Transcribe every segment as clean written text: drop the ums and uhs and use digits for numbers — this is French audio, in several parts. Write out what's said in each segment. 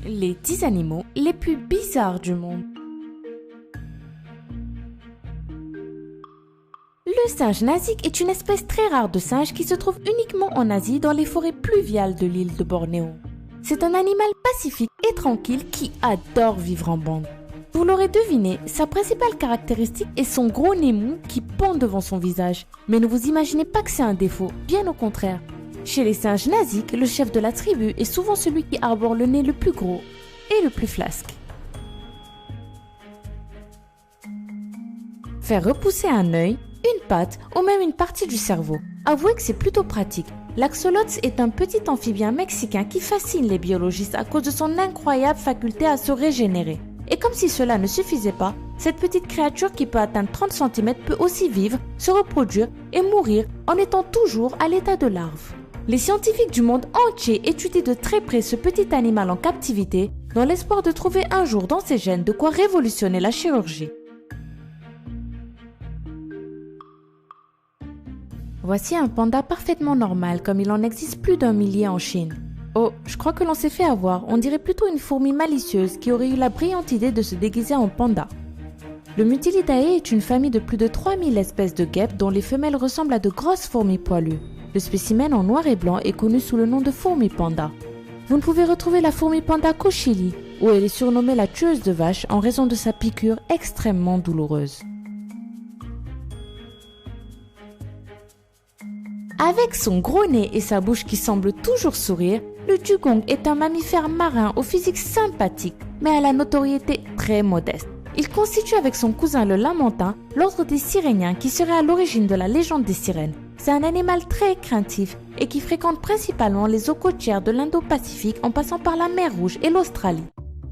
Les 10 animaux les plus bizarres du monde. Le singe nasique est une espèce très rare de singe qui se trouve uniquement en Asie dans les forêts pluviales de l'île de Bornéo. C'est un animal pacifique et tranquille qui adore vivre en bande. Vous l'aurez deviné, sa principale caractéristique est son gros nez mou qui pend devant son visage. Mais ne vous imaginez pas que c'est un défaut, bien au contraire. Chez les singes nasiques, le chef de la tribu est souvent celui qui arbore le nez le plus gros et le plus flasque. Faire repousser un œil, une patte ou même une partie du cerveau. Avouez que c'est plutôt pratique. L'axolotl est un petit amphibien mexicain qui fascine les biologistes à cause de son incroyable faculté à se régénérer. Et comme si cela ne suffisait pas, cette petite créature qui peut atteindre 30 cm peut aussi vivre, se reproduire et mourir en étant toujours à l'état de larve. Les scientifiques du monde entier étudient de très près ce petit animal en captivité dans l'espoir de trouver un jour dans ses gènes de quoi révolutionner la chirurgie. Voici un panda parfaitement normal comme il en existe plus d'1 millier en Chine. Oh, je crois que l'on s'est fait avoir, on dirait plutôt une fourmi malicieuse qui aurait eu la brillante idée de se déguiser en panda. Le Mutilidae est une famille de plus de 3000 espèces de guêpes dont les femelles ressemblent à de grosses fourmis poilues. Le spécimen en noir et blanc est connu sous le nom de fourmi panda. Vous ne pouvez retrouver la fourmi panda qu'au Chili, où elle est surnommée la tueuse de vaches en raison de sa piqûre extrêmement douloureuse. Avec son gros nez et sa bouche qui semble toujours sourire, le dugong est un mammifère marin au physique sympathique, mais à la notoriété très modeste. Il constitue avec son cousin le lamantin l'ordre des siréniens qui serait à l'origine de la légende des sirènes. C'est un animal très craintif et qui fréquente principalement les eaux côtières de l'Indo-Pacifique en passant par la mer Rouge et l'Australie.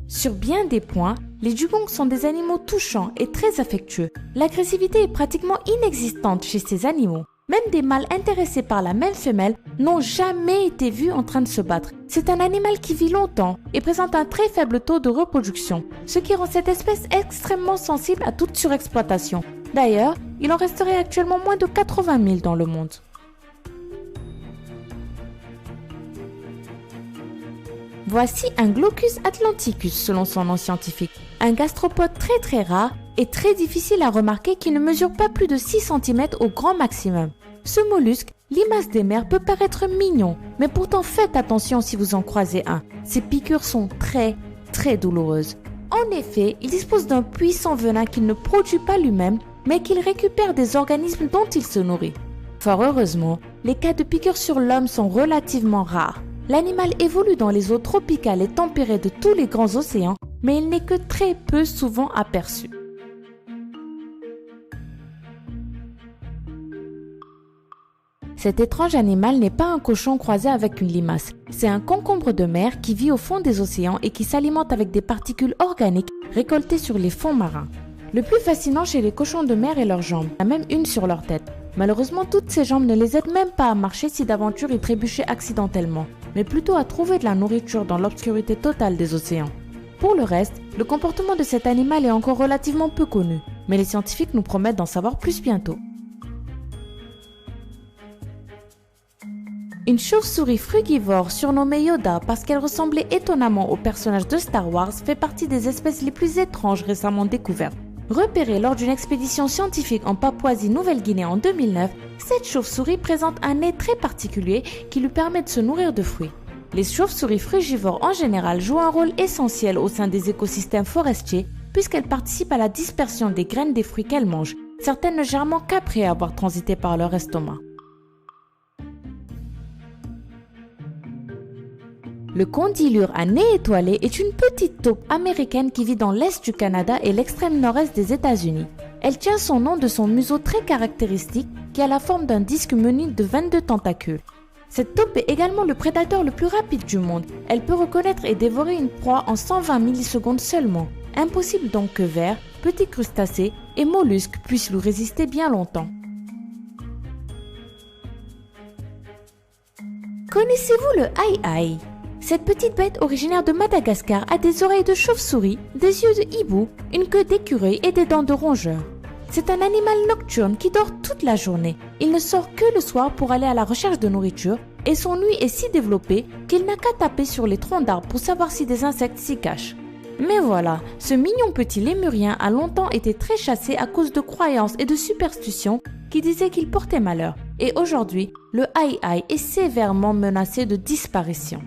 Sur bien des points, les dugongs sont des animaux touchants et très affectueux. L'agressivité est pratiquement inexistante chez ces animaux. Même des mâles intéressés par la même femelle n'ont jamais été vus en train de se battre. C'est un animal qui vit longtemps et présente un très faible taux de reproduction, ce qui rend cette espèce extrêmement sensible à toute surexploitation. D'ailleurs, il en resterait actuellement moins de 80 000 dans le monde. Voici un Glaucus atlanticus selon son nom scientifique, un gastropode très rare et très difficile à remarquer qui ne mesure pas plus de 6 cm au grand maximum. Ce mollusque, limace des mers, peut paraître mignon, mais pourtant faites attention si vous en croisez un. Ses piqûres sont très douloureuses. En effet, il dispose d'un puissant venin qu'il ne produit pas lui-même, mais qu'il récupère des organismes dont il se nourrit. Fort heureusement, les cas de piqûres sur l'homme sont relativement rares. L'animal évolue dans les eaux tropicales et tempérées de tous les grands océans, mais il n'est que très peu souvent aperçu. Cet étrange animal n'est pas un cochon croisé avec une limace. C'est un concombre de mer qui vit au fond des océans et qui s'alimente avec des particules organiques récoltées sur les fonds marins. Le plus fascinant chez les cochons de mer est leurs jambes, il y en a même une sur leur tête. Malheureusement, toutes ces jambes ne les aident même pas à marcher si d'aventure ils trébuchaient accidentellement, mais plutôt à trouver de la nourriture dans l'obscurité totale des océans. Pour le reste, le comportement de cet animal est encore relativement peu connu, mais les scientifiques nous promettent d'en savoir plus bientôt. Une chauve-souris frugivore surnommée Yoda parce qu'elle ressemblait étonnamment au personnage de Star Wars fait partie des espèces les plus étranges récemment découvertes. Repérée lors d'une expédition scientifique en Papouasie-Nouvelle-Guinée en 2009, cette chauve-souris présente un nez très particulier qui lui permet de se nourrir de fruits. Les chauves-souris frugivores en général jouent un rôle essentiel au sein des écosystèmes forestiers puisqu'elles participent à la dispersion des graines des fruits qu'elles mangent, certaines ne germant qu'après avoir transité par leur estomac. Le condylure à nez étoilé est une petite taupe américaine qui vit dans l'est du Canada et l'extrême nord-est des États-Unis. Elle tient son nom de son museau très caractéristique qui a la forme d'un disque muni de 22 tentacules. Cette taupe est également le prédateur le plus rapide du monde. Elle peut reconnaître et dévorer une proie en 120 millisecondes seulement. Impossible donc que vers, petits crustacés et mollusques puissent lui résister bien longtemps. Connaissez-vous le aï-aï ? Cette petite bête originaire de Madagascar a des oreilles de chauve-souris, des yeux de hibou, une queue d'écureuil et des dents de rongeur. C'est un animal nocturne qui dort toute la journée. Il ne sort que le soir pour aller à la recherche de nourriture et son ouïe est si développée qu'il n'a qu'à taper sur les troncs d'arbres pour savoir si des insectes s'y cachent. Mais voilà, ce mignon petit lémurien a longtemps été très chassé à cause de croyances et de superstitions qui disaient qu'il portait malheur. Et aujourd'hui, le aïe-aïe est sévèrement menacé de disparition.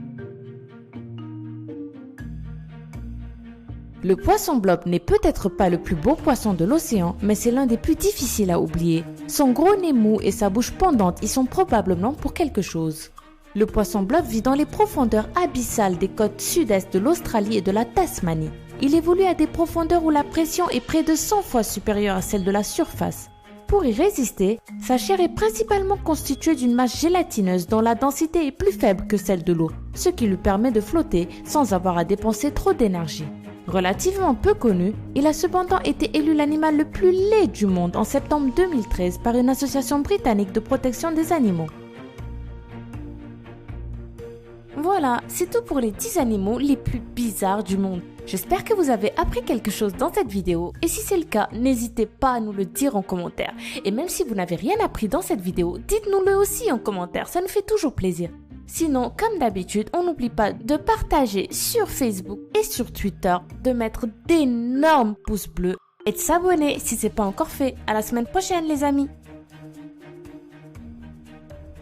Le poisson blob n'est peut-être pas le plus beau poisson de l'océan, mais c'est l'un des plus difficiles à oublier. Son gros nez mou et sa bouche pendante y sont probablement pour quelque chose. Le poisson blob vit dans les profondeurs abyssales des côtes sud-est de l'Australie et de la Tasmanie. Il évolue à des profondeurs où la pression est près de 100 fois supérieure à celle de la surface. Pour y résister, sa chair est principalement constituée d'une masse gélatineuse dont la densité est plus faible que celle de l'eau, ce qui lui permet de flotter sans avoir à dépenser trop d'énergie. Relativement peu connu, il a cependant été élu l'animal le plus laid du monde en septembre 2013 par une association britannique de protection des animaux. Voilà, c'est tout pour les 10 animaux les plus bizarres du monde. J'espère que vous avez appris quelque chose dans cette vidéo et si c'est le cas, n'hésitez pas à nous le dire en commentaire. Et même si vous n'avez rien appris dans cette vidéo, dites-nous-le aussi en commentaire, ça nous fait toujours plaisir. Sinon, comme d'habitude, on n'oublie pas de partager sur Facebook et sur Twitter, de mettre d'énormes pouces bleus et de s'abonner si ce n'est pas encore fait. À la semaine prochaine les amis!